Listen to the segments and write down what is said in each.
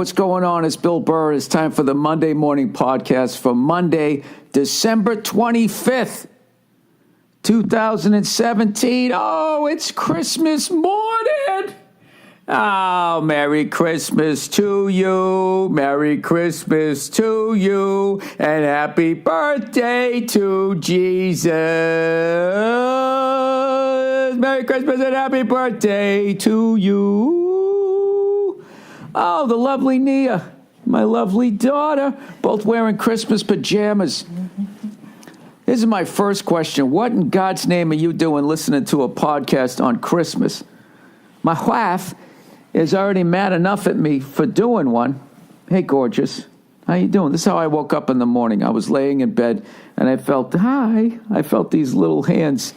what's going on? It's Bill Burr. It's time for the Monday Morning Podcast for Monday, December 25th, 2017. Oh, it's Christmas morning. Oh, Merry Christmas to you. Merry Christmas to you. And happy birthday to Jesus. Merry Christmas and happy birthday to you. Oh, the lovely Nia, my lovely daughter, both wearing Christmas pajamas. This is my first question. What in God's name are you doing listening to a podcast on Christmas? My wife is already mad enough at me for doing one. Hey, gorgeous. How you doing? This is how I woke up in the morning. I was laying in bed, and I felt these little hands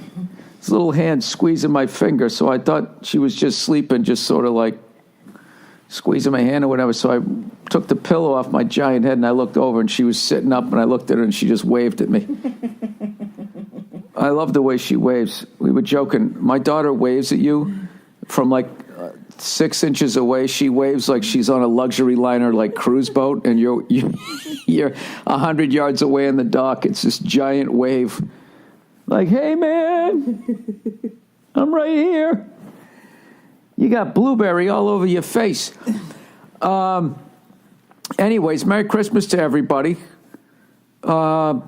squeezing my finger. So I thought she was just sleeping, just sort of like squeezing my hand or whatever. So I took the pillow off my giant head, and I looked over, and she was sitting up, and I looked at her, and she just waved at me. I love the way she waves. We were joking. My daughter waves at you from like 6 inches away. She waves like she's on a luxury liner, like cruise boat, and you're 100 yards away in the dock. It's this giant wave, like, "Hey, man, I'm right here." You got blueberry all over your face. Anyways, Merry Christmas to everybody. I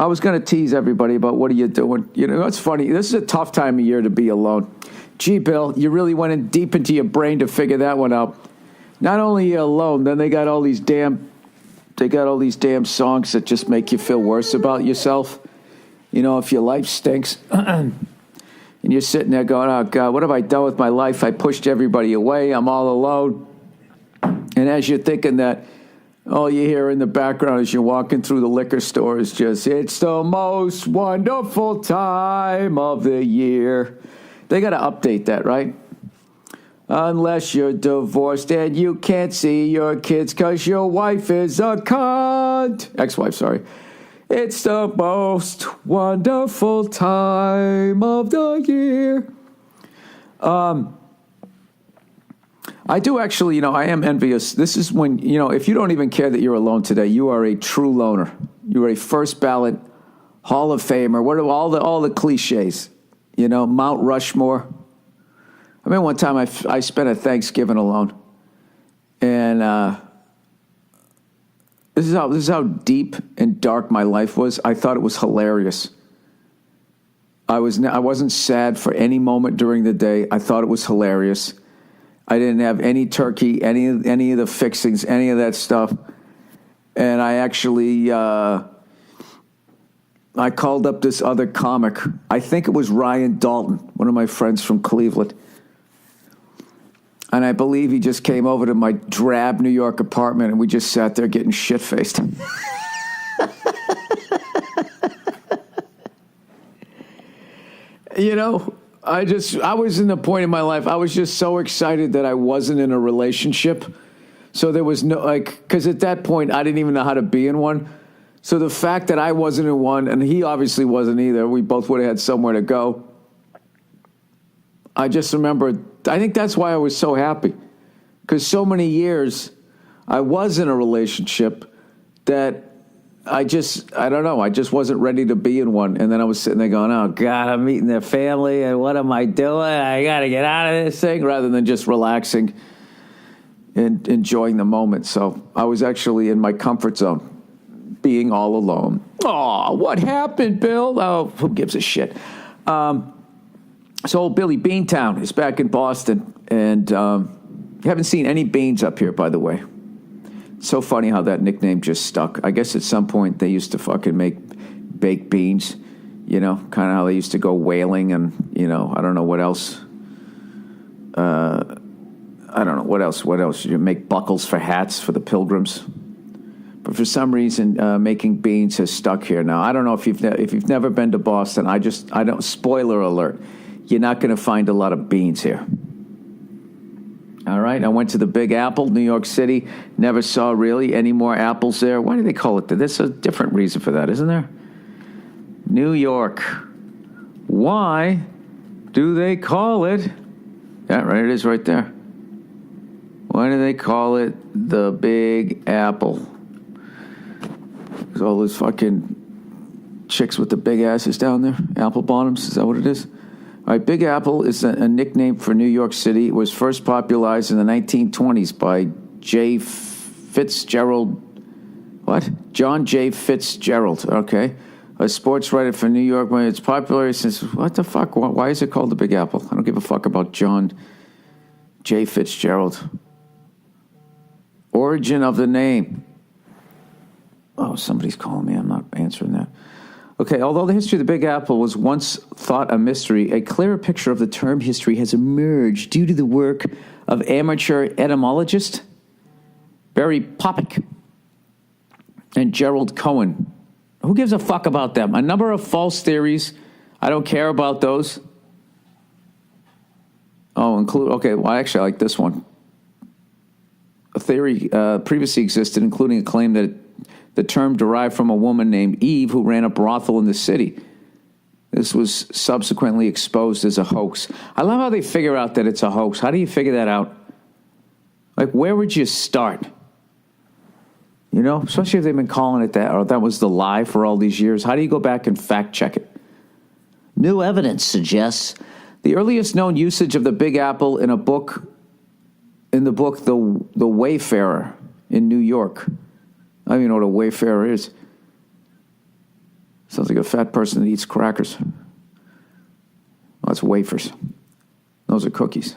was going to tease everybody about what are you doing. It's funny. This is a tough time of year to be alone. Gee, Bill, you really went in deep into your brain to figure that one out. Not only are you alone, then they got all these damn songs that just make you feel worse about yourself. If your life stinks and you're sitting there going, "Oh God, what have I done with my life? I pushed everybody away. I'm all alone." And as you're thinking that, all you hear in the background as you're walking through the liquor store is just, "It's the most wonderful time of the year." They got to update that, right? Unless you're divorced and you can't see your kids because your wife is a cunt. Ex-wife, sorry. It's the most wonderful time of the year. I do actually, I am envious. This is when, if you don't even care that you're alone today, you are a true loner. You are a first ballot Hall of Famer. What are all the cliches? Mount Rushmore. I remember one time I spent a Thanksgiving alone, and this is how deep and dark my life was. I thought it was hilarious. I wasn't sad for any moment during the day. I thought it was hilarious. I didn't have any turkey, any of the fixings, any of that stuff, and I actually. I called up this other comic. I think it was Ryan Dalton, one of my friends from Cleveland. And I believe he just came over to my drab New York apartment, and we just sat there getting shit-faced. I was in the point in my life, I was just so excited that I wasn't in a relationship. So there was no, because at that point, I didn't even know how to be in one. So the fact that I wasn't in one, and he obviously wasn't either, we both would have had somewhere to go. I just remember, I think that's why I was so happy. Because so many years I was in a relationship that I don't know, I just wasn't ready to be in one. And then I was sitting there going, "Oh God, I'm meeting their family, and what am I doing? I got to get out of this thing," rather than just relaxing and enjoying the moment. So I was actually in my comfort zone, being all alone. Oh, what happened, Bill? Oh, who gives a shit? So old Billy Beantown is back in Boston, and you haven't seen any beans up here, by the way. It's so funny how that nickname just stuck. I guess at some point they used to fucking make baked beans, kind of how they used to go whaling, and, I don't know what else. I don't know what else. You make buckles for hats for the pilgrims. But for some reason, making beans has stuck here. Now, I don't know if you've never been to Boston. I don't. Spoiler alert: you're not going to find a lot of beans here. All right. I went to the Big Apple, New York City. Never saw really any more apples there. Why do they call it that? There's a different reason for that, isn't there? New York. Why do they call it? Yeah, right. It is right there. Why Why do they call it the Big Apple? All those fucking chicks with the big asses down there, apple bottoms. Is that what it is? All right, Big Apple is a nickname for New York City. It was first popularized in the 1920s by John J. Fitzgerald. Okay. A sports writer for New York. When it's popular since, what the fuck? Why is it called the Big Apple? I don't give a fuck about John J. Fitzgerald. Origin of the name. Oh, somebody's calling me. I'm not answering that. Okay, although the history of the Big Apple was once thought a mystery, a clearer picture of the term history has emerged due to the work of amateur etymologist Barry Poppick and Gerald Cohen. Who gives a fuck about them? A number of false theories. I don't care about those. Actually, I like this one. A theory previously existed, including a claim that the term derived from a woman named Eve who ran a brothel in the city. This was subsequently exposed as a hoax. I love how they figure out that it's a hoax. How do you figure that out? Like, where would you start? You know, especially if they've been calling it that, or that was the lie for all these years. How do you go back and fact check it? New evidence suggests the earliest known usage of the Big Apple in the book, The Wayfarer in New York. I don't even know what a wayfarer is. Sounds like a fat person that eats crackers. Well, that's wafers. Those are cookies.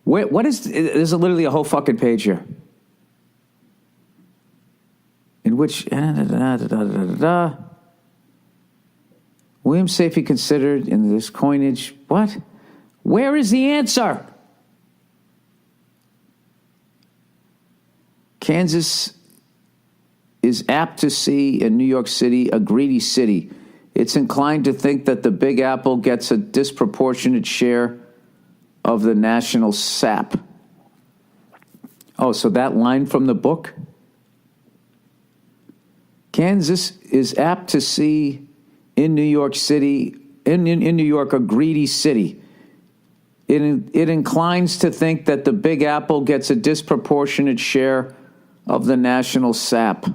There's literally a whole fucking page here. In which, William Safey considered in this coinage, what? Where is the answer? Kansas is apt to see in New York City a greedy city. It's inclined to think that the Big Apple gets a disproportionate share of the national sap. Oh, so that line from the book? Kansas is apt to see in New York City, in New York, a greedy city. It inclines to think that the Big Apple gets a disproportionate share of the national sap.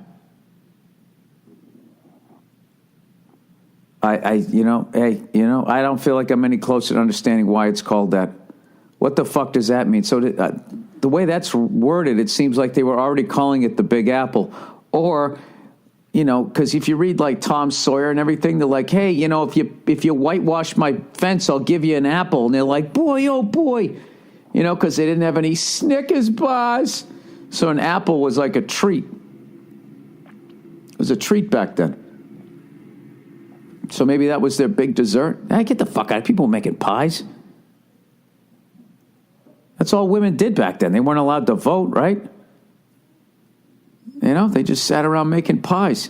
I don't feel like I'm any closer to understanding why it's called that. What the fuck does that mean? So the way that's worded, it seems like they were already calling it the Big Apple. Or, because if you read like Tom Sawyer and everything, they're like, hey, if you whitewash my fence, I'll give you an apple. And they're like, boy, oh boy, because they didn't have any Snickers bars. So an apple was like a treat. It was a treat back then. So maybe that was their big dessert. Get the fuck out. People were making pies. That's all women did back then. They weren't allowed to vote, right? They just sat around making pies.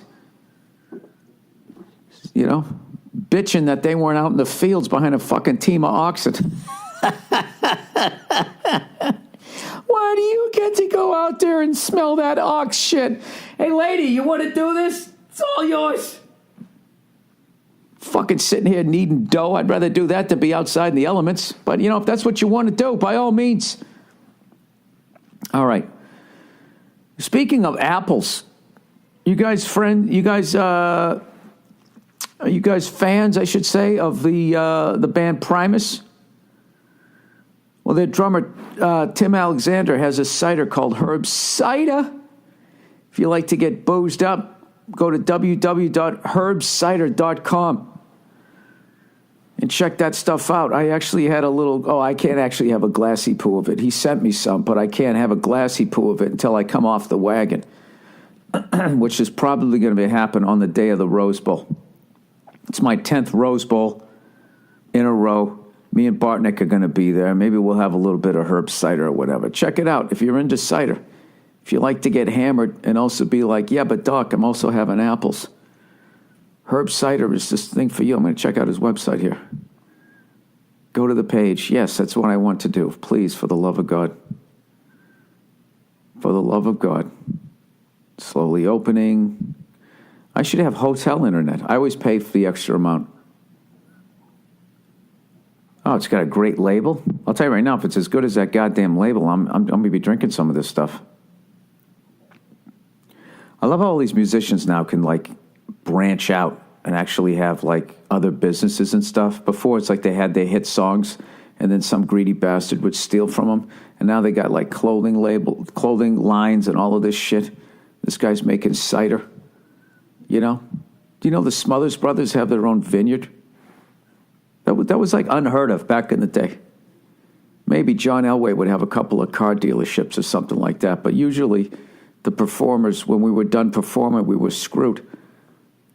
Bitching that they weren't out in the fields behind a fucking team of oxen. Why do you get to go out there and smell that ox shit? Hey, lady, you want to do this? It's all yours. Fucking sitting here kneading dough. I'd rather do that than be outside in the elements. But, if that's what you want to do, by all means. All right. Speaking of apples, are you guys fans, I should say, of the band Primus? Well, their drummer, Tim Alexander, has a cider called Herb Cider. If you like to get boozed up, go to www.herbcider.com and check that stuff out. I actually had I can't actually have a glassy poo of it. He sent me some, but I can't have a glassy poo of it until I come off the wagon, which is probably going to happen on the day of the Rose Bowl. It's my 10th Rose Bowl in a row. Me and Bartnick are going to be there. Maybe we'll have a little bit of herb cider or whatever. Check it out if you're into cider. If you like to get hammered and also be like, yeah, but Doc, I'm also having apples. Herb cider is this thing for you. I'm going to check out his website here. Go to the page. Yes, that's what I want to do. Please, for the love of God. For the love of God. Slowly opening. I should have hotel internet. I always pay for the extra amount. Oh, it's got a great label. I'll tell you right now, if it's as good as that goddamn label, I'm going to be drinking some of this stuff. I love how all these musicians now can, like, branch out and actually have, like, other businesses and stuff. Before, it's like they had their hit songs, and then some greedy bastard would steal from them. And now they got, like, clothing lines and all of this shit. This guy's making cider. You know? Do you know the Smothers Brothers have their own vineyard? That was like unheard of back in the day. Maybe John Elway would have a couple of car dealerships or something like that. But usually the performers, when we were done performing, we were screwed.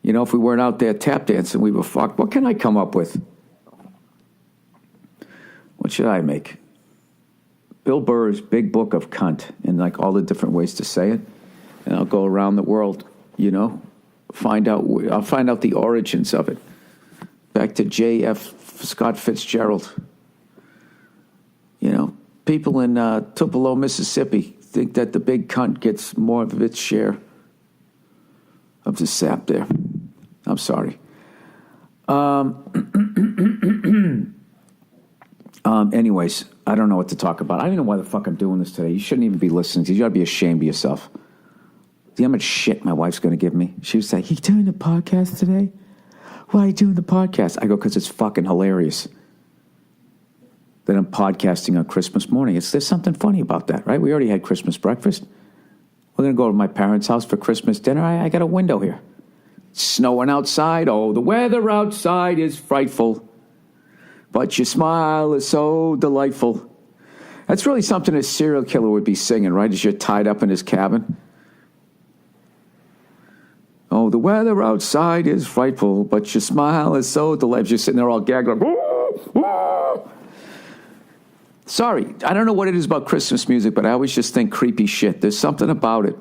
You know, if we weren't out there tap dancing, we were fucked. What can I come up with? What should I make? Bill Burr's Big Book of Cunt, and like all the different ways to say it. And I'll go around the world, you know, I'll find out the origins of it. Back to J.F. Scott Fitzgerald. You know, people in Tupelo, Mississippi think that the big cunt gets more of its share of the sap there. I'm sorry. Anyways, I don't know what to talk about. I don't know why the fuck I'm doing this today. You shouldn't even be listening. You got to be ashamed of yourself. See how much shit my wife's going to give me? She was like, "You doing the podcast today? Why are you doing the podcast?" I go, "Because it's fucking hilarious that I'm podcasting on Christmas morning. There's something funny about that, right? We already had Christmas breakfast. We're going to go to my parents' house for Christmas dinner. I got a window here. It's snowing outside. Oh, the weather outside is frightful, but your smile is so delightful." That's really something a serial killer would be singing, right? As you're tied up in his cabin. Oh, the weather outside is frightful, but your smile is so delightful. You're sitting there all gagged. Like, "Woo, woo." Sorry, I don't know what it is about Christmas music, but I always just think creepy shit. There's something about it.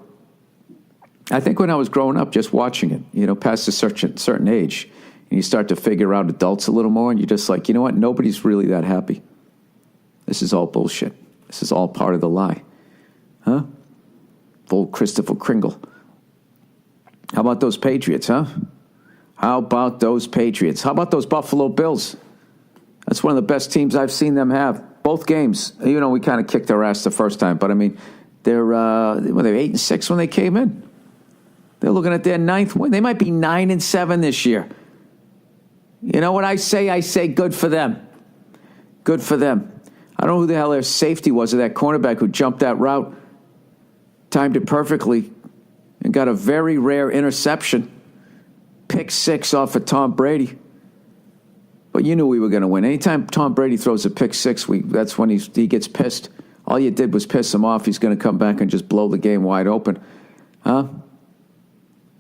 I think when I was growing up, just watching it, you know, past a certain age, and you start to figure out adults a little more, and you're just like, you know what? Nobody's really that happy. This is all bullshit. This is all part of the lie. Huh? Old Christopher Kringle. How about those Patriots, huh? How about those Patriots? How about those Buffalo Bills? That's one of the best teams I've seen them have. Both games. You know, we kind of kicked their ass the first time, but I mean, they were 8-6 when they came in. They're looking at their 9th win. They might be 9-7 this year. You know what I say? I say good for them. Good for them. I don't know who the hell their safety was, or that cornerback who jumped that route, timed it perfectly, and got a very rare interception. Pick 6 off of Tom Brady. But you knew we were going to win. Anytime Tom Brady throws a pick 6, that's when he gets pissed. All you did was piss him off. He's going to come back and just blow the game wide open. Huh?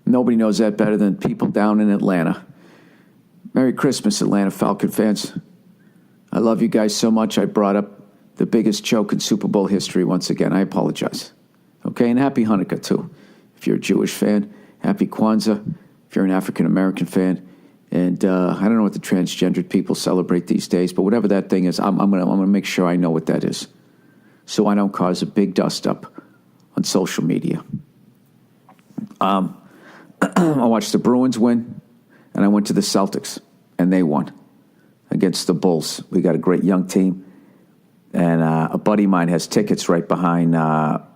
Nobody knows that better than people down in Atlanta. Merry Christmas, Atlanta Falcon fans. I love you guys so much. I brought up the biggest joke in Super Bowl history once again. I apologize. Okay, and happy Hanukkah, too. If you're a Jewish fan, happy Kwanzaa. If you're an African-American fan. And I don't know what the transgendered people celebrate these days, but whatever that thing is, I'm gonna make sure I know what that is, so I don't cause a big dust-up on social media. I watched the Bruins win, and I went to the Celtics, and they won against the Bulls. We got a great young team, and a buddy of mine has tickets right behind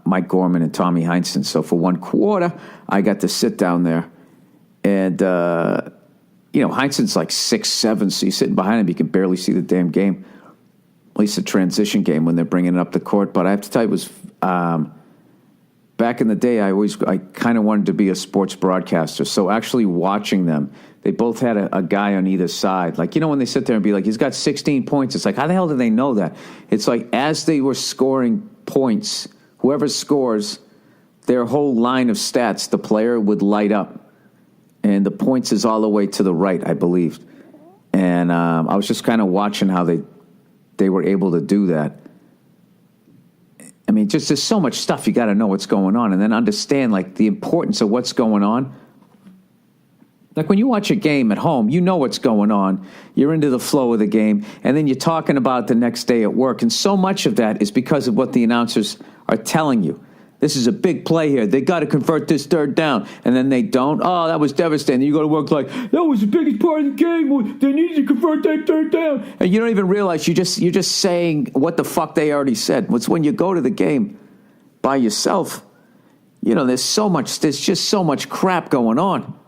Mike Gorman and Tommy Heinsohn. So for one quarter, I got to sit down there, and you know, Heinsohn's like 6'7", so you're sitting behind him, you can barely see the damn game. At least the transition game when they're bringing it up the court. But I have to tell you, it was back in the day. I kind of wanted to be a sports broadcaster. So actually watching them, they both had a guy on either side. Like, you know, when they sit there and be like, he's got 16 points. It's like, how the hell do they know that? It's like, as they were scoring points, whoever scores, their whole line of stats, the player would light up. And the points is all the way to the right, I believe. And I was just kind of watching how they were able to do that. I mean, just there's so much stuff you got to know what's going on, and then understand like the importance of what's going on. Like when you watch a game at home, you know what's going on. You're into the flow of the game, and then you're talking about the next day at work. And so much of that is because of what the announcers are telling you. This is a big play here. They got to convert this third down. And then they don't. Oh, that was devastating. You go to work like, that was the biggest part of the game. They needed to convert that third down. And you don't even realize you're just saying what the fuck they already said. It's when you go to the game by yourself, there's just so much crap going on.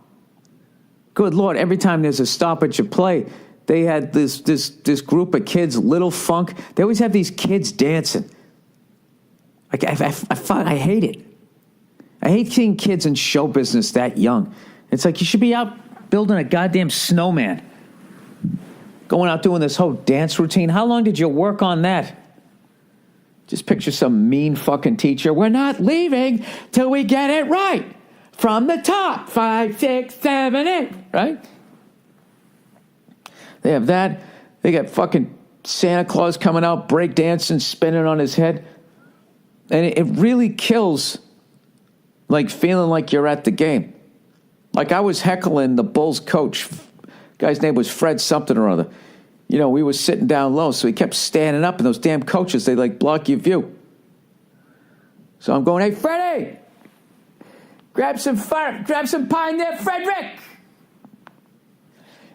Good Lord, every time there's a stoppage of play, they had this group of kids, Little Funk. They always have these kids dancing. I hate it. I hate seeing kids in show business that young. It's like you should be out building a goddamn snowman. Going out doing this whole dance routine. How long did you work on that? Just picture some mean fucking teacher. We're not leaving till we get it right. From the top. 5, 6, 7, 8. Right? They have that. They got fucking Santa Claus coming out, break dancing, spinning on his head. And it really kills, like, feeling like you're at the game. Like, I was heckling the Bulls coach. Guy's name was Fred something or other. We were sitting down low, so he kept standing up, and those damn coaches, they, like, block your view. So I'm going, hey, Freddie, grab some pine there, Frederick.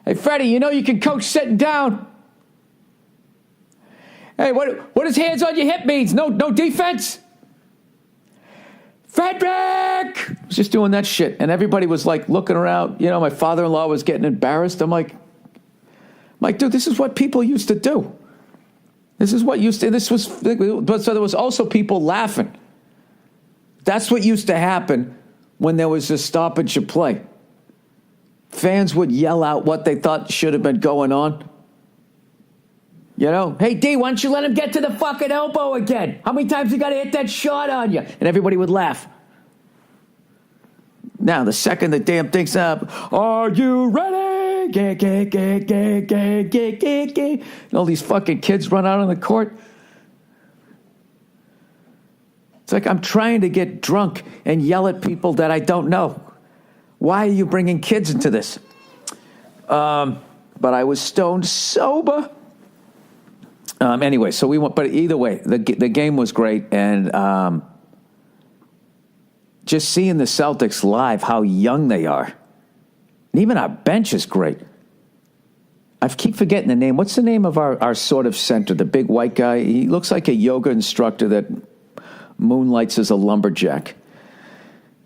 Hey, Freddie, you can coach sitting down. Hey, what does hands on your hip means? No defense? Frederick! I was just doing that shit. And everybody was like looking around. My father-in-law was getting embarrassed. I'm like, dude, this is what people used to do. So there was also people laughing. That's what used to happen when there was a stoppage of play. Fans would yell out what they thought should have been going on. Hey, D, why don't you let him get to the fucking elbow again? How many times you got to hit that shot on you? And everybody would laugh. Now, the second the damn thing's up, are you ready? And all these fucking kids run out on the court. It's like I'm trying to get drunk and yell at people that I don't know. Why are you bringing kids into this? But I was stoned sober. Anyway, so we went, but either way, the game was great, and just seeing the Celtics live, how young they are, and even our bench is great. I keep forgetting the name. What's the name of our sort of center, the big white guy? He looks like a yoga instructor that moonlights as a lumberjack.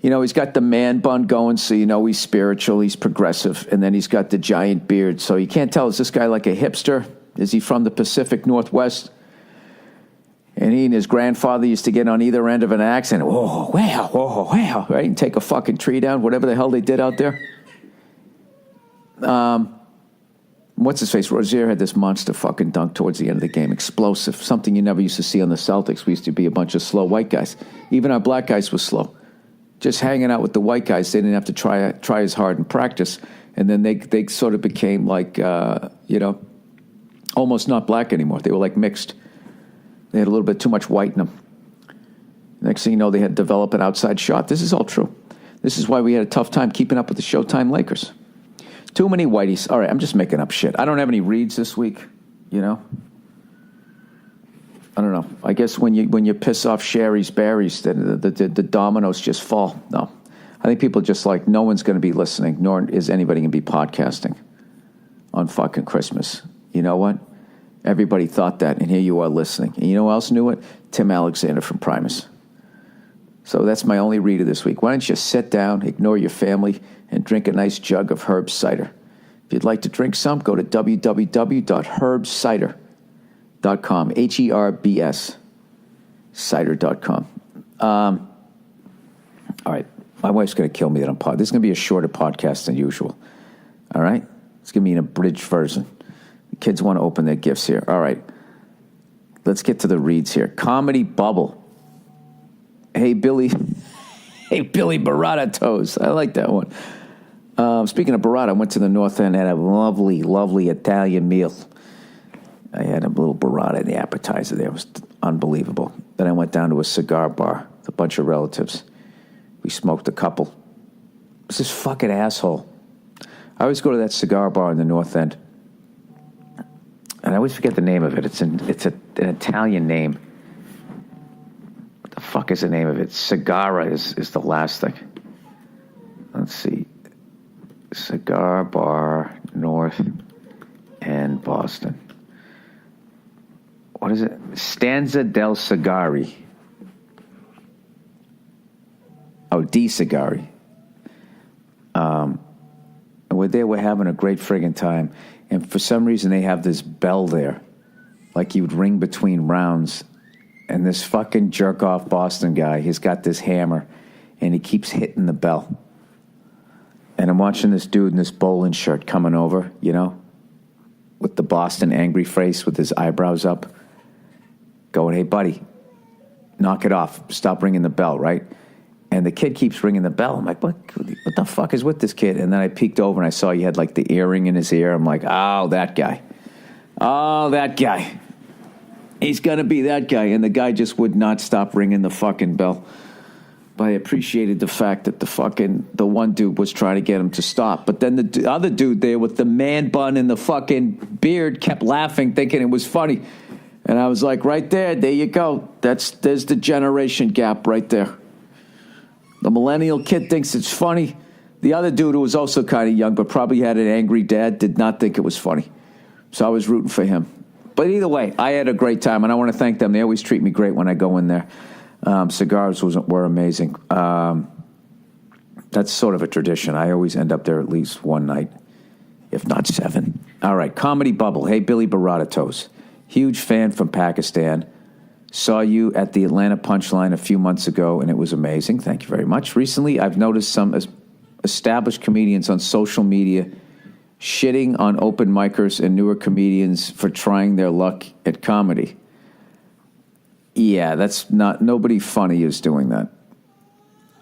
He's got the man bun going, so he's spiritual, he's progressive, and then he's got the giant beard, so you can't tell, is this guy like a hipster? Is he from the Pacific Northwest? And he and his grandfather used to get on either end of an axe and, wow, right? And take a fucking tree down, whatever the hell they did out there. What's his face? Rozier had this monster fucking dunk towards the end of the game. Explosive. Something you never used to see on the Celtics. We used to be a bunch of slow white guys. Even our black guys were slow. Just hanging out with the white guys. They didn't have to try as hard in practice. And then they sort of became like, almost not black anymore. They were like mixed. They had a little bit too much white in them. Next thing you know, they had to develop an outside shot. This is all true. This is why we had a tough time keeping up with the Showtime Lakers. Too many whiteys. All right, I'm just making up shit. I don't have any reads this week, I don't know. I guess when you piss off Sherry's berries, then the dominoes just fall. No. I think people just like, no one's going to be listening, nor is anybody going to be podcasting on fucking Christmas. You know what? Everybody thought that, and here you are listening. And you know who else knew it? Tim Alexander from Primus. So that's my only read of this week. Why don't you sit down, ignore your family, and drink a nice jug of Herb's cider. If you'd like to drink some, go to www.herbscider.com, Herbs, cider.com. All right, my wife's going to kill me that I'm pod. This is going to be a shorter podcast than usual. All right? It's going to be an abridged version. The kids want to open their gifts here. All right. Let's get to the reads here. Comedy Bubble. Hey, Billy. Hey, Billy Burrata Toes. I like that one. Speaking of burrata, I went to the North End and had a lovely, lovely Italian meal. I had a little burrata in the appetizer there. It was unbelievable. Then I went down to a cigar bar with a bunch of relatives. We smoked a couple. It was this fucking asshole. I always go to that cigar bar in the North End. And I always forget the name of it. It's an Italian name. What the fuck fuck is the name of it? Cigarra is the last thing. Let's see. Cigar Bar North and Boston. What is it? Stanza del Cigari. Oh, Di Cigari. And we're there, we're having a great friggin' time. And for some reason, they have this bell there. Like you would ring between rounds. And this fucking jerk-off Boston guy, he's got this hammer, and he keeps hitting the bell. And I'm watching this dude in this bowling shirt coming over, you know, with the Boston angry face with his eyebrows up, going, hey, buddy, knock it off. Stop ringing the bell, right? And the kid keeps ringing the bell. I'm like, what the fuck is with this kid? And then I peeked over and I saw he had like the earring in his ear. I'm like, oh, that guy. Oh, that guy. He's going to be that guy. And the guy just would not stop ringing the fucking bell. But I appreciated the fact that the one dude was trying to get him to stop. But then the other dude there with the man bun and the fucking beard kept laughing, thinking it was funny. And I was like, right there you go. There's the generation gap right there. The millennial kid thinks it's funny. The other dude, who was also kind of young, but probably had an angry dad, did not think it was funny. So I was rooting for him. But either way, I had a great time, and I want to thank them. They always treat me great when I go in there. Cigars were amazing. That's sort of a tradition. I always end up there at least one night, if not 7. All right, Comedy Bubble. Hey, Billy Baradatos. Huge fan from Pakistan. Saw you at the Atlanta Punchline a few months ago, and it was amazing. Thank you very much. Recently, I've noticed some established comedians on social media shitting on open micers and newer comedians for trying their luck at comedy. Yeah, nobody funny is doing that.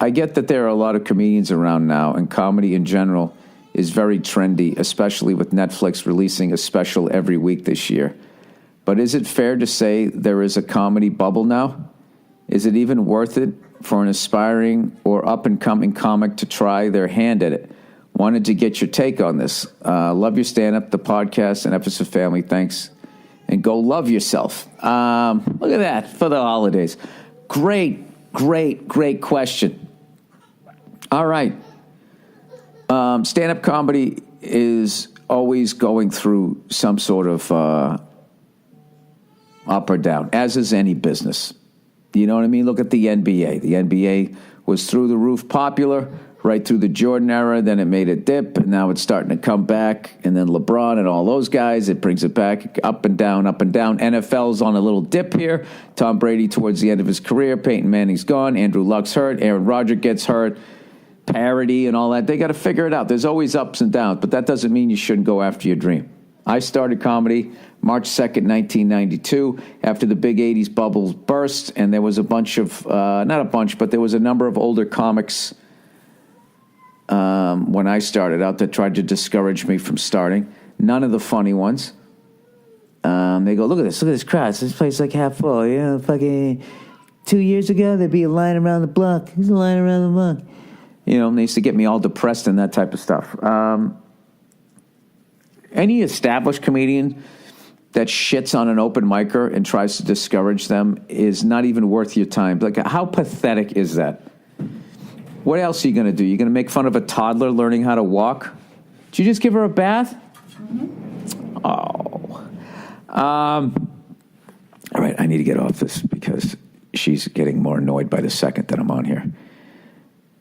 I get that there are a lot of comedians around now, and comedy in general is very trendy, especially with Netflix releasing a special every week this year. But is it fair to say there is a comedy bubble now? Is it even worth it for an aspiring or up-and-coming comic to try their hand at it? Wanted to get your take on this. Love your stand-up, the podcast, and episode family. Thanks. And go love yourself. Look at that for the holidays. Great question. All right. Stand-up comedy is always going through some sort of up or down, as is any business. You know what I mean? Look at the NBA. The NBA was through the roof popular, right through the Jordan era. Then it made a dip, and now it's starting to come back. And then LeBron and all those guys, it brings it back up and down, up and down. NFL's on a little dip here. Tom Brady towards the end of his career. Peyton Manning's gone. Andrew Luck's hurt. Aaron Rodgers gets hurt. Parody and all that. They got to figure it out. There's always ups and downs, but that doesn't mean you shouldn't go after your dream. I started comedy March 2nd, 1992, after the big 80s bubbles burst, and there was a bunch of, not a bunch, but there was a number of older comics when I started out that tried to discourage me from starting. None of the funny ones. They go, look at this crowd. This place is like half full. You know, fucking 2 years ago, there'd be a line around the block. There's a line around the block. You know, and they used to get me all depressed and that type of stuff. Any established comedian that shits on an open micer and tries to discourage them is not even worth your time. Like, how pathetic is that? What else are you going to do? You're going to make fun of a toddler learning how to walk? Did you just give her a bath? Mm-hmm. Oh. All right, I need to get off this because she's getting more annoyed by the second that I'm on here.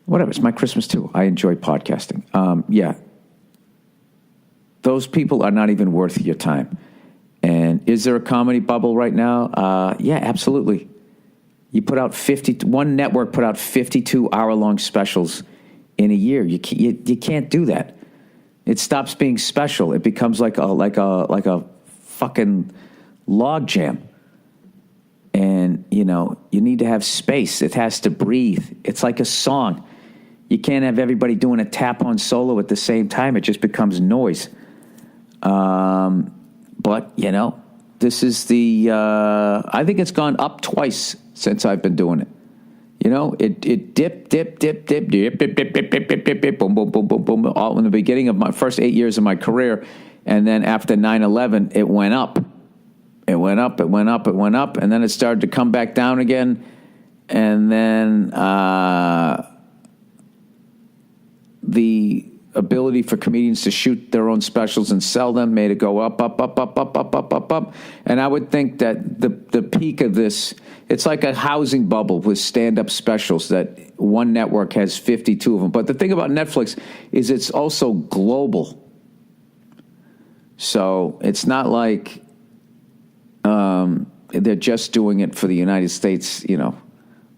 Whatever, it's my Christmas too. I enjoy podcasting. Yeah. Those people are not even worth your time. And is there a comedy bubble right now? Yeah, absolutely. You put out one network put out 52 hour-long specials in a year. You can't do that. It stops being special. It becomes like a fucking log jam. And, you know, you need to have space. It has to breathe. It's like a song. You can't have everybody doing a tap-on solo at the same time. It just becomes noise. But, you know, this is I think it's gone up twice since I've been doing it. You know, it dip, boom, boom, boom, boom, boom, all in the beginning of my first 8 years of my career. And then after 9/11, it went up. It went up, and then it started to come back down again. And then the ability for comedians to shoot their own specials and sell them made it go up. And I would think that the peak of this, it's like a housing bubble with stand-up specials that one network has 52 of them. But the thing about Netflix is it's also global. So it's not like they're just doing it for the United States,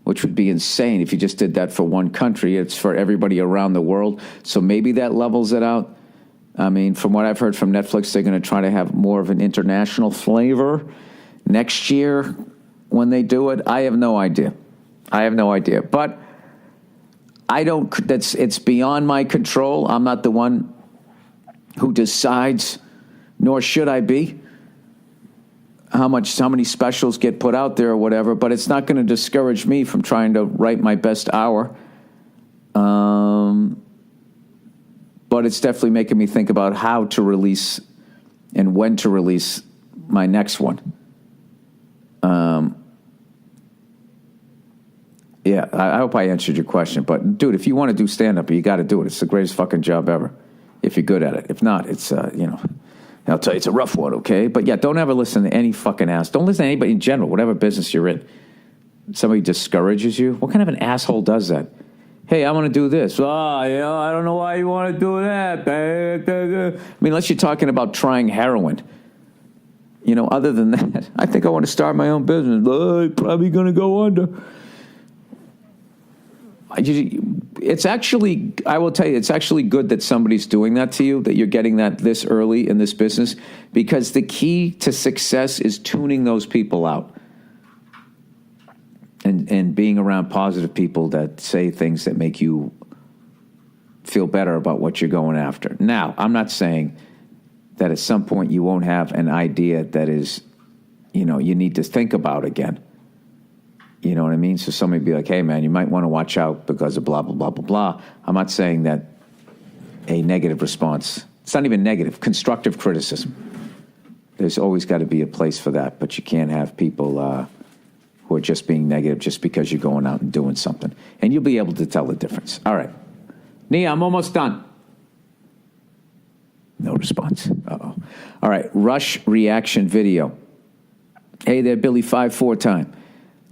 which would be insane if you just did that for one country. It's for everybody around the world. So maybe that levels it out. I mean, from what I've heard from Netflix, they're going to try to have more of an international flavor next year when they do it. I have no idea. But it's beyond my control. I'm not the one who decides, nor should I be, how many specials get put out there or whatever, but it's not going to discourage me from trying to write my best hour. But it's definitely making me think about how to release and when to release my next one. Yeah, I hope I answered your question. But, dude, if you want to do stand-up, you got to do it. It's the greatest fucking job ever if you're good at it. If not, it's, I'll tell you, it's a rough one, okay? But, yeah, don't ever listen to any fucking ass. Don't listen to anybody in general, whatever business you're in. Somebody discourages you. What kind of an asshole does that? Hey, I want to do this. I don't know why you want to do that. I mean, unless you're talking about trying heroin. Other than that, I think I want to start my own business. Probably going to go under. It's actually, I will tell you, it's actually good that somebody's doing that to you, that you're getting that this early in this business, because the key to success is tuning those people out and being around positive people that say things that make you feel better about what you're going after. Now, I'm not saying that at some point you won't have an idea that is, you need to think about again. You know what I mean? So somebody be like, hey, man, you might want to watch out because of blah, blah, blah, blah, blah. I'm not saying that a negative response, it's not even negative, constructive criticism. There's always got to be a place for that, but you can't have people who are just being negative just because you're going out and doing something. And you'll be able to tell the difference. All right. Nia, I'm almost done. No response. Uh-oh. All right. Rush reaction video. Hey there, Billy 5-4 time.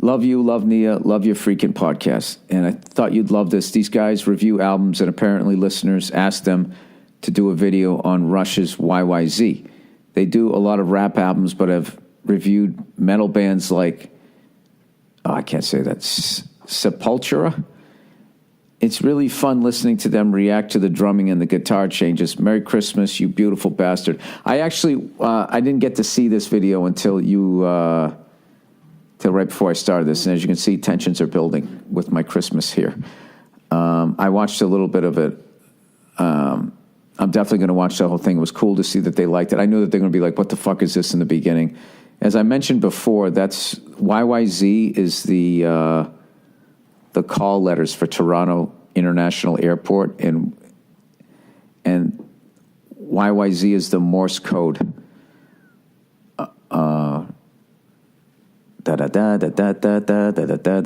Love you, love Nia, love your freaking podcast. And I thought you'd love this. These guys review albums, and apparently listeners asked them to do a video on Rush's YYZ. They do a lot of rap albums, but have reviewed metal bands like, I can't say that, Sepultura. It's really fun listening to them react to the drumming and the guitar changes. Merry Christmas, you beautiful bastard. I actually, I didn't get to see this video until till right before I started this. And as you can see, tensions are building with my Christmas here. I watched a little bit of it. I'm definitely going to watch the whole thing. It was cool to see that they liked it. I knew that they're going to be like, what the fuck is this in the beginning? As I mentioned before, that's YYZ is the call letters for Toronto International Airport, and YYZ is the Morse code. They're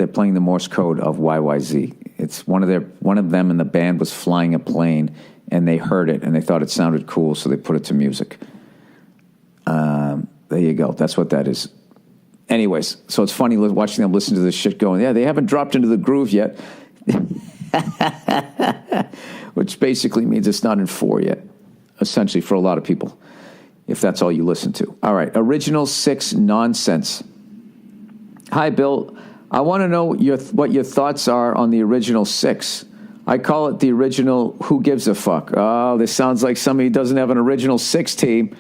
playing the Morse code of YYZ. It's one of them in the band was flying a plane, and they heard it and they thought it sounded cool, so they put it to music. There you go. That's what that is. Anyways, so it's funny watching them listen to this shit going, yeah, they haven't dropped into the groove yet. Which basically means it's not in 4 yet, essentially, for a lot of people, if that's all you listen to. All right, Original 6 Nonsense. Hi, Bill. I want to know what your thoughts are on the Original 6. I call it the original Who Gives a Fuck. Oh, this sounds like somebody who doesn't have an Original 6 team.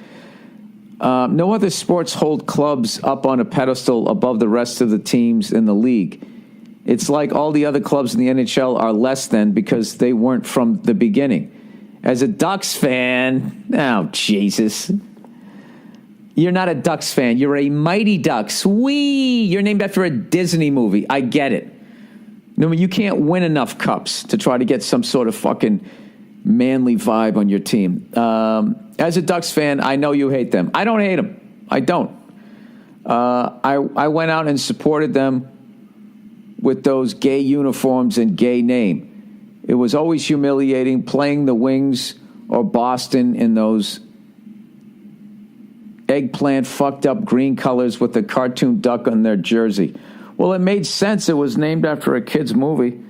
No other sports hold clubs up on a pedestal above the rest of the teams in the league. It's like all the other clubs in the NHL are less than because they weren't from the beginning. As a Ducks fan, oh, Jesus. You're not a Ducks fan. You're a Mighty Ducks. Whee! You're named after a Disney movie. I get it. No, you can't win enough cups to try to get some sort of fucking manly vibe on your team. As a Ducks fan, I know you hate them. I don't hate them. I don't. I went out and supported them with those gay uniforms and gay name. It was always humiliating playing the Wings or Boston in those eggplant fucked up green colors with the cartoon duck on their jersey. Well, it made sense. It was named after a kid's movie.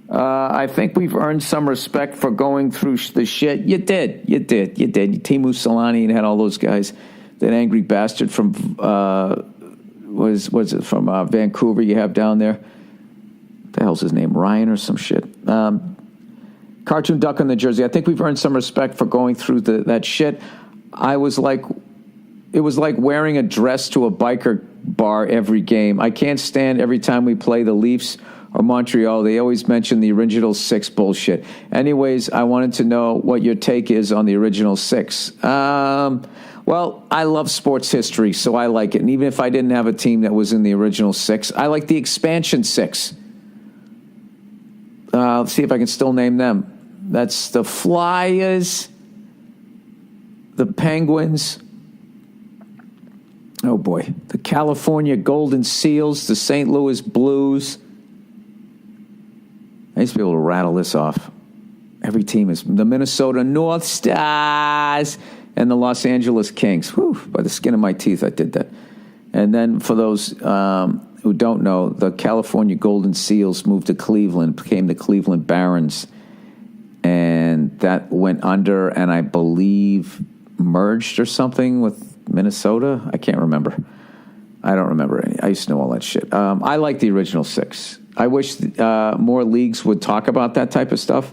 I think we've earned some respect for going through the shit. You did. Timu Solani and had all those guys. That angry bastard from was it from Vancouver you have down there? What the hell's his name? Ryan or some shit. Cartoon duck on the jersey. I think we've earned some respect for going through that shit. It was like wearing a dress to a biker bar every game. I can't stand every time we play the Leafs or Montreal, they always mention the original six bullshit. Anyways, I wanted to know what your take is on the original six. Well, I love sports history, so I like it. And even if I didn't have a team that was in the original six, I like the expansion six. Let's see if I can still name them. That's the Flyers, the Penguins, oh boy, the California Golden Seals, the St. Louis Blues. I used to be able to rattle this off. Every team is the Minnesota North Stars and the Los Angeles Kings. Whew, by the skin of my teeth, I did that. And then for those who don't know, the California Golden Seals moved to Cleveland, became the Cleveland Barons. And that went under, and I believe merged or something with Minnesota. I can't remember. I don't remember any. I used to know all that shit. I like the original six. I wish more leagues would talk about that type of stuff.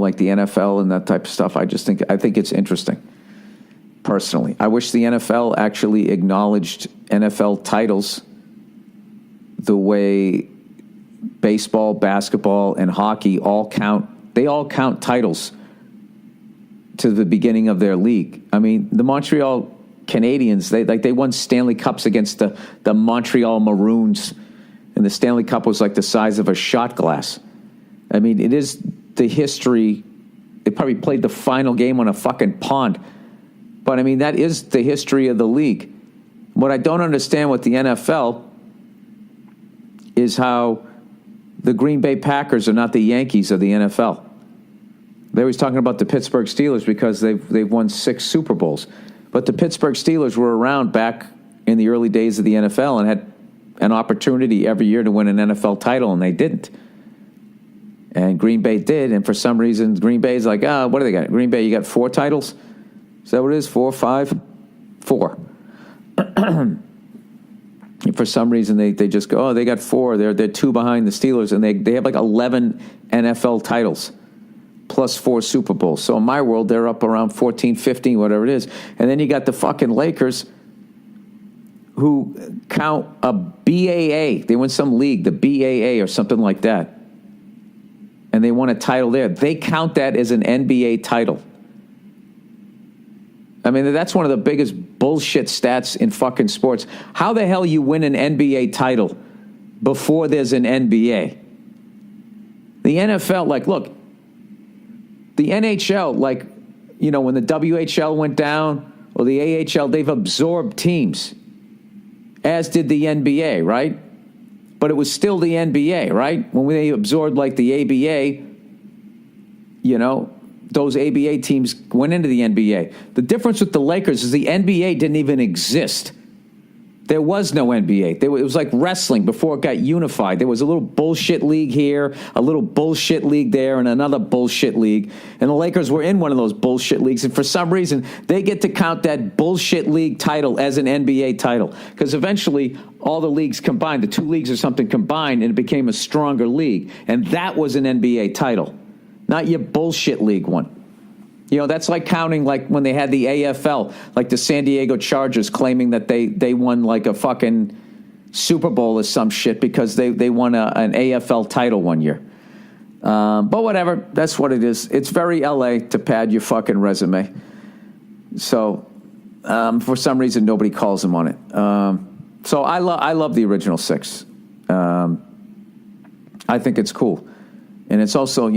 Like the NFL and that type of stuff. I think it's interesting. Personally, I wish the NFL actually acknowledged NFL titles the way baseball, basketball, and hockey all count. They all count titles to the beginning of their league. I mean, the Montreal Canadiens, they won Stanley Cups against the Montreal Maroons, and the Stanley Cup was like the size of a shot glass. I mean, it is the history. They probably played the final game on a fucking pond. But, I mean, that is the history of the league. What I don't understand with the NFL is how the Green Bay Packers are not the Yankees of the NFL. They always talking about the Pittsburgh Steelers because they've won 6 Super Bowls. But the Pittsburgh Steelers were around back in the early days of the NFL and had an opportunity every year to win an NFL title, and they didn't. And Green Bay did, and for some reason, Green Bay's like, what do they got? Green Bay, you got 4 titles? Is that what it is? 4 or 5? 4. For some reason, they just go, they got 4. They're 2 behind the Steelers, and they have like 11 NFL titles plus 4 Super Bowls. So in my world, they're up around 14, 15, whatever it is. And then you got the fucking Lakers who count a BAA. They win some league, the BAA or something like that. And they won a title there. They count that as an NBA title. I mean, that's one of the biggest bullshit stats in fucking sports. How the hell you win an NBA title before there's an NBA? The NFL, look, the NHL, when the WHL went down or the AHL, they've absorbed teams, as did the NBA, right? But it was still the NBA, right? When they absorbed the ABA, those ABA teams went into the NBA. The difference with the Lakers is the NBA didn't even exist. There was no NBA. It was like wrestling before it got unified. There was a little bullshit league here, a little bullshit league there, and another bullshit league. And the Lakers were in one of those bullshit leagues. And for some reason, they get to count that bullshit league title as an NBA title. Because eventually, all the leagues combined, the 2 leagues or something combined, and it became a stronger league. And that was an NBA title, not your bullshit league one. That's like counting when they had the AFL, like the San Diego Chargers claiming that they won a fucking Super Bowl or some shit because they won an AFL title one year. But whatever, that's what it is. It's very LA to pad your fucking resume. So for some reason, nobody calls them on it. So I love the original 6. I think it's cool. And it's also,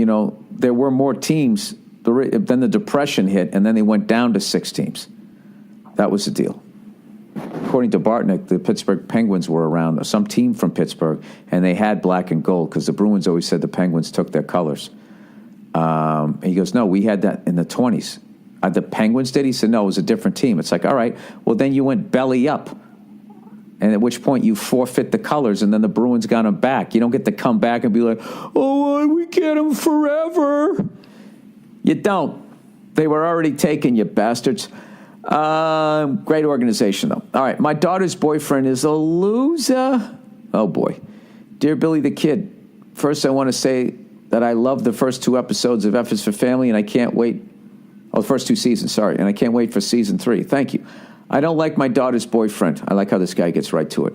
there were more teams. Then the Depression hit, and then they went down to 6 teams. That was the deal. Cool. according to Bartnick, the Pittsburgh Penguins were around, some team from Pittsburgh, and they had black and gold because the Bruins always said the Penguins took their colors. He goes, no, we had that in the 20s. The Penguins did? He said, no, it was a different team. It's like, all right, well, then you went belly up. And at which point you forfeit the colors, and then the Bruins got them back. You don't get to come back and be like, oh, we get them forever. You don't. They were already taken, you bastards. Great organization, though. All right, my daughter's boyfriend is a loser. Oh, boy. Dear Billy the Kid, first I want to say that I love the first 2 episodes of F is for Family, and I can't wait. Oh, the first 2 seasons, sorry. And I can't wait for season 3. Thank you. I don't like my daughter's boyfriend. I like how this guy gets right to it.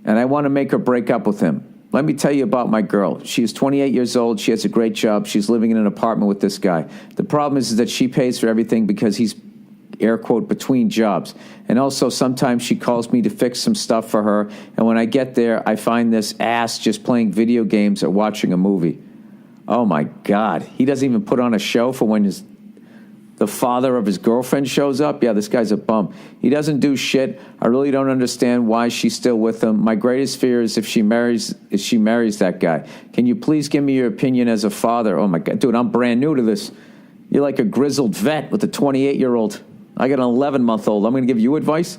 And I want to make her break up with him. Let me tell you about my girl. She is 28 years old. She has a great job. She's living in an apartment with this guy. The problem is that she pays for everything because he's, air quote, between jobs. And also sometimes she calls me to fix some stuff for her. And when I get there, I find this ass just playing video games or watching a movie. Oh, my God. He doesn't even put on a show for when the father of his girlfriend shows up. Yeah, this guy's a bum. He doesn't do shit. I really don't understand why she's still with him. My greatest fear is if she marries that guy. Can you please give me your opinion as a father? Oh, my God. Dude, I'm brand new to this. You're like a grizzled vet with a 28-year-old. I got an 11-month-old. I'm going to give you advice?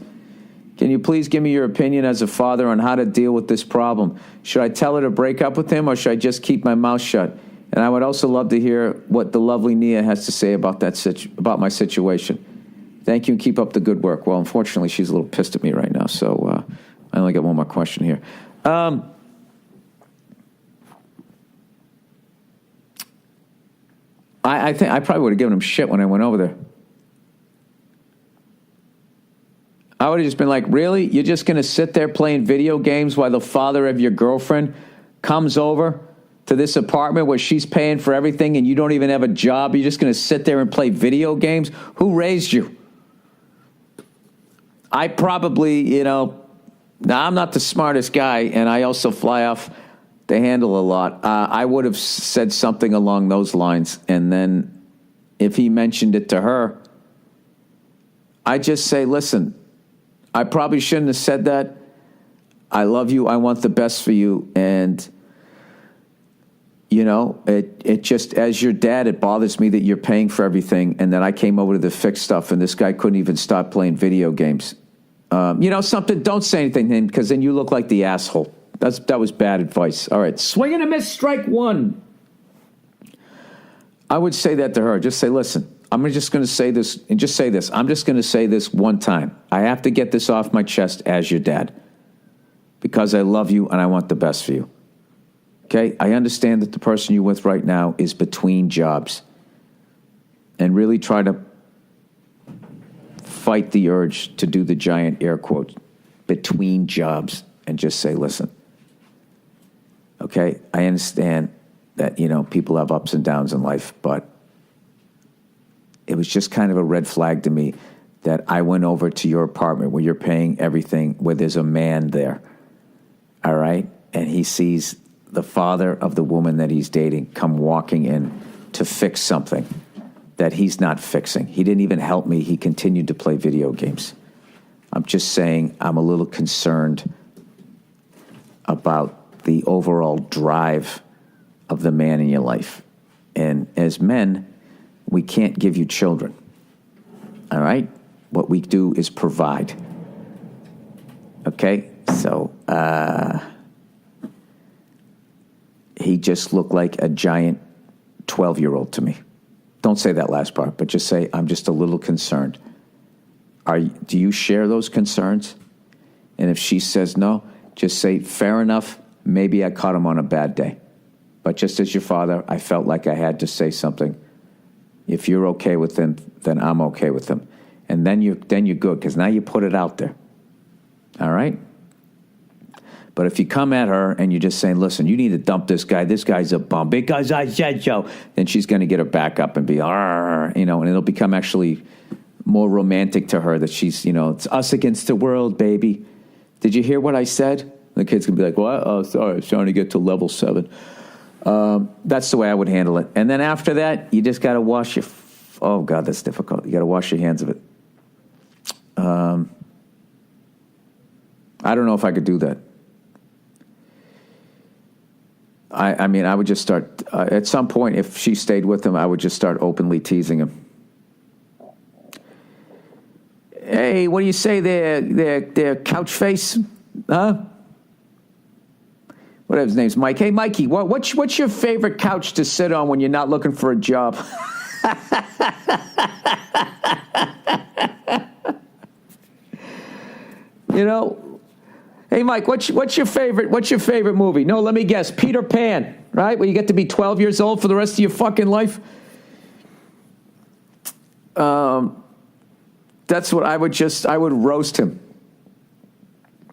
Can you please give me your opinion as a father on how to deal with this problem? Should I tell her to break up with him, or should I just keep my mouth shut? And I would also love to hear what the lovely Nia has to say about about my situation. Thank you, and keep up the good work. Well, unfortunately, she's a little pissed at me right now, so I only got one more question here. I think I probably would have given him shit when I went over there. I would have just been like, really? You're just going to sit there playing video games while the father of your girlfriend comes over to this apartment where she's paying for everything and you don't even have a job? You're just going to sit there and play video games? Who raised you? I probably, now I'm not the smartest guy, and I also fly off the handle a lot. I would have said something along those lines, and then if he mentioned it to her, I just say, listen, I probably shouldn't have said that. I love you. I want the best for you. And, it just, as your dad, it bothers me that you're paying for everything and that I came over to fix stuff and this guy couldn't even stop playing video games. Something, don't say anything to him because then you look like the asshole. That was bad advice. All right. Swing and a miss, strike one. I would say that to her. Just say, listen, I'm just going to say this, and just say this. I'm just going to say this one time. I have to get this off my chest as your dad because I love you and I want the best for you. Okay? I understand that the person you're with right now is between jobs, and really try to fight the urge to do the giant air quotes, between jobs, and just say, listen, okay, I understand that, people have ups and downs in life, but it was just kind of a red flag to me that I went over to your apartment where you're paying everything, where there's a man there, all right? And he sees the father of the woman that he's dating come walking in to fix something that he's not fixing. He didn't even help me. He continued to play video games. I'm just saying I'm a little concerned about the overall drive of the man in your life. And as men, we can't give you children, all right? What we do is provide, okay? So he just looked like a giant 12-year-old to me. Don't say that last part, but just say, I'm just a little concerned. Do you share those concerns? And if she says no, just say, fair enough, maybe I caught him on a bad day. But just as your father, I felt like I had to say something. If you're okay with him, then I'm okay with him. And then you're good, because now you put it out there. All right? But if you come at her and you're just saying, listen, you need to dump this guy. This guy's a bum because I said so. Then she's going to get her back up and be, and it'll become actually more romantic to her that she's, it's us against the world, baby. Did you hear what I said? The kid's going to be like, what? Oh, sorry, I was trying to get to level 7. That's the way I would handle it. And then after that, you just got to wash your, oh God, that's difficult. You got to wash your hands of it. I don't know if I could do that. I mean, I would just start, at some point, if she stayed with him, I would just start openly teasing him. Hey, what do you say there, couch face? Huh? Whatever his name's, Mike. Hey, Mikey, what's your favorite couch to sit on when you're not looking for a job? You know, hey, Mike, what's your favorite movie? No, let me guess, Peter Pan, right? Where you get to be 12 years old for the rest of your fucking life. That's what I would roast him.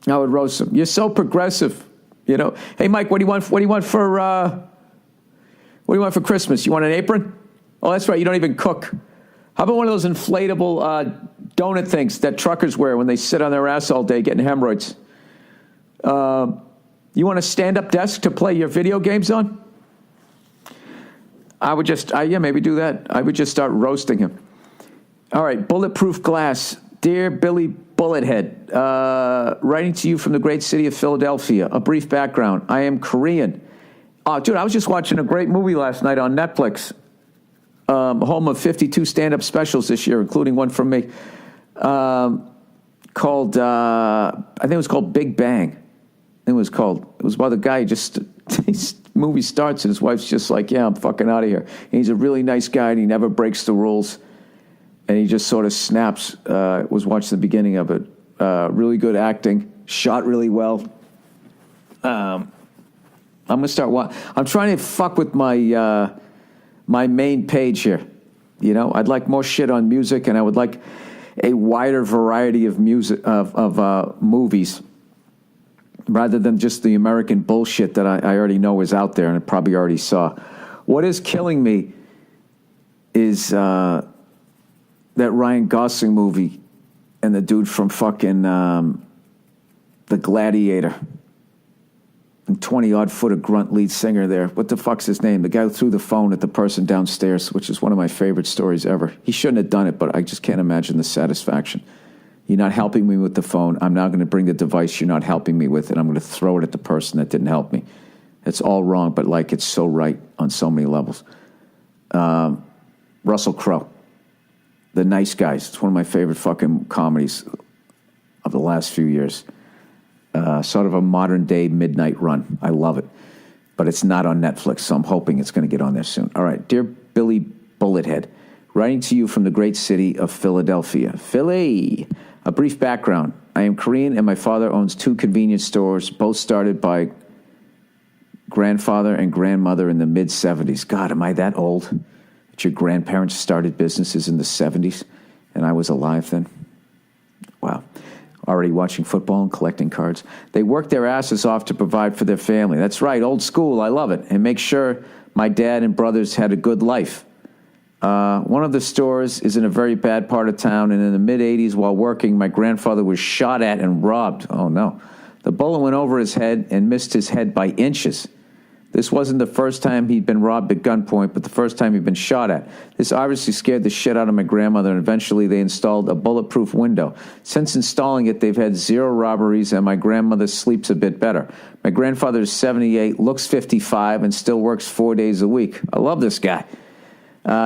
I would roast him. You're so progressive, you know. Hey, Mike, what do you want for Christmas? You want an apron? Oh, that's right. You don't even cook. How about one of those inflatable donut things that truckers wear when they sit on their ass all day getting hemorrhoids? You want a stand-up desk to play your video games on? I would maybe do that. I would just start roasting him. All right, Bulletproof Glass. Dear Billy Bullethead, writing to you from the great city of Philadelphia. A brief background. I am Korean. Oh, dude, I was just watching a great movie last night on Netflix. Home of 52 stand-up specials this year, including one from me, called, I think it was called Big Bang. It was about the guy his movie starts and his wife's just like, yeah, I'm fucking out of here. And he's a really nice guy and he never breaks the rules. And he just sort of snaps. Was watching the beginning of it. Really good acting, shot really well. I'm gonna start. I'm trying to fuck with my my main page here. You know, I'd like more shit on music, and I would like a wider variety of music of movies, rather than just the American bullshit that I already know is out there and I probably already saw. What is killing me is that Ryan Gosling movie and the dude from fucking The Gladiator. And 20-odd foot of grunt lead singer there. What the fuck's his name? The guy who threw the phone at the person downstairs, which is one of my favorite stories ever. He shouldn't have done it, but I just can't imagine the satisfaction. You're not helping me with the phone. I'm now going to bring the device you're not helping me with, and I'm going to throw it at the person that didn't help me. It's all wrong, but like it's so right on so many levels. Russell Crowe. The Nice Guys. It's one of my favorite fucking comedies of the last few years. Sort of a modern-day Midnight Run. I love it. But it's not on Netflix, so I'm hoping it's going to get on there soon. All right. Dear Billy Bullethead, writing to you from the great city of Philadelphia. Philly! A brief background. I am Korean, and my father owns 2 convenience stores, both started by grandfather and grandmother in the mid-'70s. God, am I that old? That your grandparents started businesses in the 70s, and I was alive then? Wow. Already watching football and collecting cards. They worked their asses off to provide for their family. That's right, old school, I love it. And make sure my dad and brothers had a good life. One of the stores is in a very bad part of town, and in the mid-'80s, while working, my grandfather was shot at and robbed. Oh, no. The bullet went over his head and missed his head by inches. This wasn't the first time he'd been robbed at gunpoint, but the first time he'd been shot at. This obviously scared the shit out of my grandmother, and eventually they installed a bulletproof window. Since installing it, they've had 0 robberies, and my grandmother sleeps a bit better. My grandfather is 78, looks 55, and still works 4 days a week. I love this guy.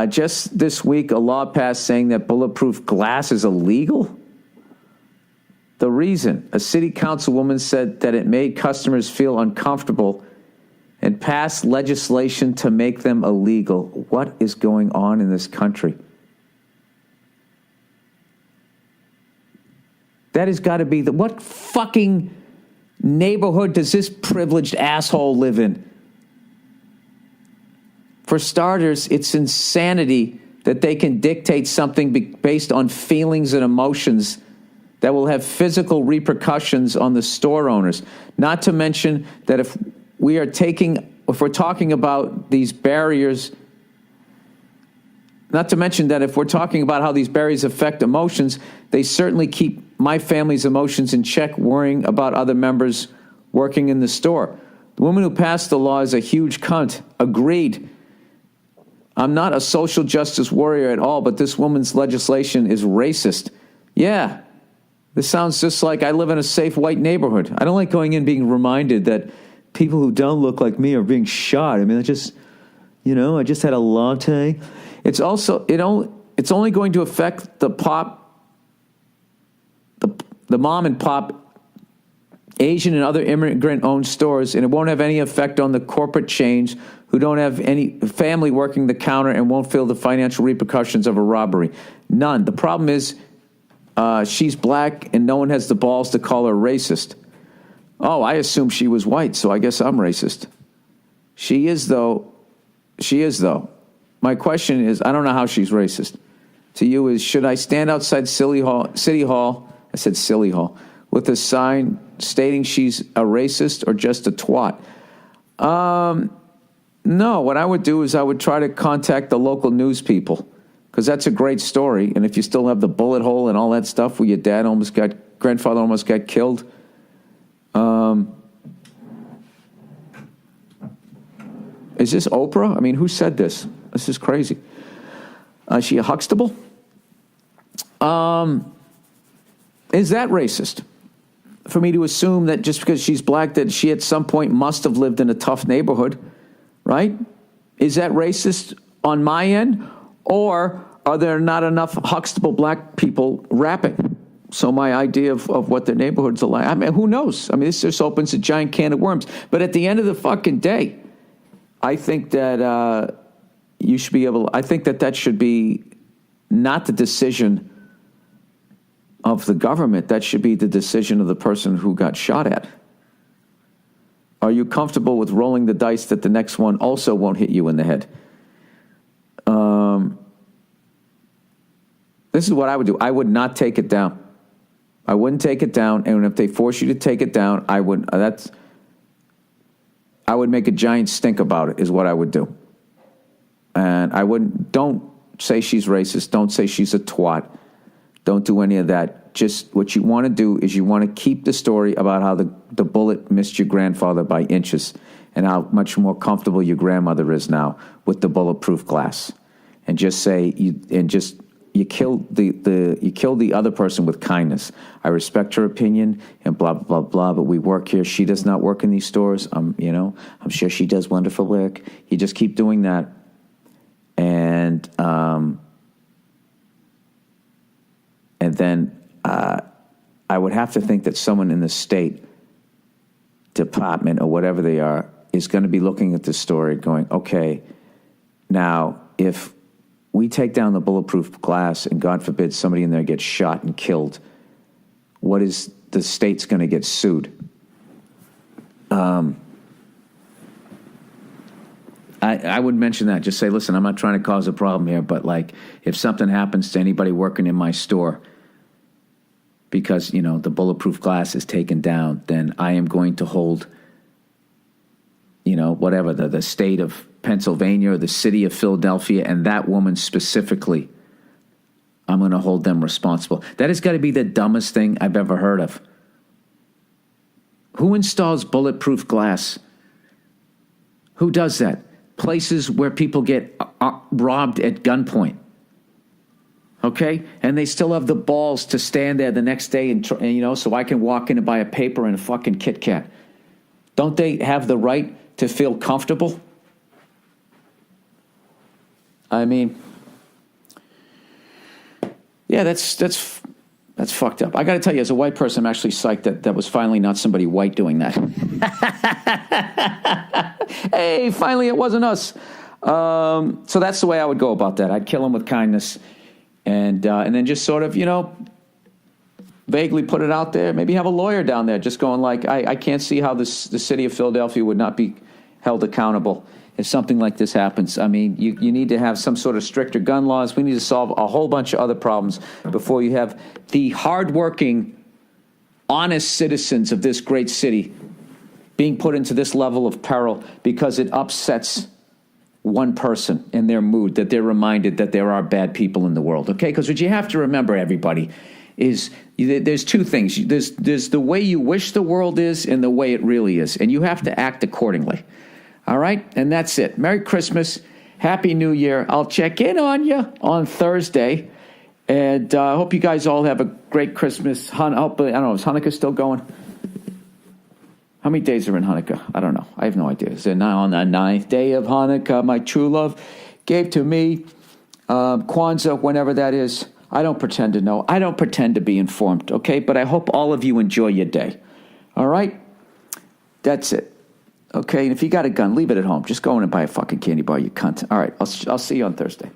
Just this week, a law passed saying that bulletproof glass is illegal. The reason, a city councilwoman said that it made customers feel uncomfortable and passed legislation to make them illegal. What is going on in this country? That has got to be what fucking neighborhood does this privileged asshole live in? For starters, it's insanity that they can dictate something based on feelings and emotions that will have physical repercussions on the store owners. Not to mention that if we're talking about these barriers, not to mention that if we're talking about how these barriers affect emotions, they certainly keep my family's emotions in check, worrying about other members working in the store. The woman who passed the law is a huge cunt. Agreed. I'm not a social justice warrior at all, but this woman's legislation is racist. Yeah. This sounds just like I live in a safe white neighborhood. I don't like going in being reminded that people who don't look like me are being shot. I mean, I just had a latte. It's also, it's only going to affect the mom and pop Asian and other immigrant-owned stores, and it won't have any effect on the corporate chains who don't have any family working the counter and won't feel the financial repercussions of a robbery. None. The problem is she's black and no one has the balls to call her racist. Oh, I assume she was white, so I guess I'm racist. She is, though. My question is, I don't know how she's racist. To you is, should I stand outside City Hall, I said Silly Hall, with a sign stating she's a racist or just a twat? No, what I would do is I would try to contact the local news people, because that's a great story. And if you still have the bullet hole and all that stuff where your grandfather almost got killed, is this Oprah? I mean, who said this? This is crazy. Is she a Huxtable? Is that racist? For me to assume that just because she's black that she at some point must have lived in a tough neighborhood, right? Is that racist on my end? Or are there not enough Huxtable black people rapping? So my idea of what their neighborhoods are like, I mean, who knows? I mean, this just opens a giant can of worms. But at the end of the fucking day, I think that you should be able, I think that should be not the decision of the government. That should be the decision of the person who got shot at. Are you comfortable with rolling the dice that the next one also won't hit you in the head? This is what I would do. I would not take it down. I wouldn't take it down. And if they force you to take it down, I would make a giant stink about it, is what I would do. And don't say she's racist. Don't say she's a twat. Don't do any of that. Just what you want to do is you want to keep the story about how the bullet missed your grandfather by inches and how much more comfortable your grandmother is now with the bulletproof glass. And just say, you killed the other person with kindness. I respect her opinion and blah, blah, blah, blah, but we work here. She does not work in these stores. I'm sure she does wonderful work. You just keep doing that. And then I would have to think that someone in the State Department or whatever they are is going to be looking at this story going, okay, now if we take down the bulletproof glass and God forbid somebody in there gets shot and killed, what is the state's going to get sued? I would mention that. Just say, listen, I'm not trying to cause a problem here, but like if something happens to anybody working in my store because, the bulletproof glass is taken down, then I am going to hold, whatever, the state of Pennsylvania or the city of Philadelphia and that woman specifically, I'm going to hold them responsible. That has got to be the dumbest thing I've ever heard of. Who installs bulletproof glass? Who does that? Places where people get robbed at gunpoint. Okay? And they still have the balls to stand there the next day and so I can walk in and buy a paper and a fucking Kit Kat. Don't they have the right to feel comfortable? I mean, yeah, that's fucked up. I got to tell you, as a white person, I'm actually psyched that was finally not somebody white doing that. Hey, finally it wasn't us. So that's the way I would go about that. I'd kill him with kindness, and then just sort of, vaguely put it out there. Maybe have a lawyer down there just going like, I can't see how the city of Philadelphia would not be held accountable if something like this happens. I mean, you need to have some sort of stricter gun laws. We need to solve a whole bunch of other problems before you have the hardworking, honest citizens of this great city being put into this level of peril because it upsets one person in their mood, that they're reminded that there are bad people in the world, okay? Because what you have to remember, everybody, is there's two things. There's the way you wish the world is and the way it really is, and you have to act accordingly. All right? And that's it. Merry Christmas. Happy New Year. I'll check in on you on Thursday. And I hope you guys all have a great Christmas. I don't know, is Hanukkah still going? How many days are in Hanukkah? I don't know. I have no idea. Is it now on the ninth day of Hanukkah, my true love gave to me Kwanzaa, whenever that is. I don't pretend to know. I don't pretend to be informed, okay? But I hope all of you enjoy your day. All right? That's it. Okay? And if you got a gun, leave it at home. Just go in and buy a fucking candy bar, you cunt. All right. I'll see you on Thursday.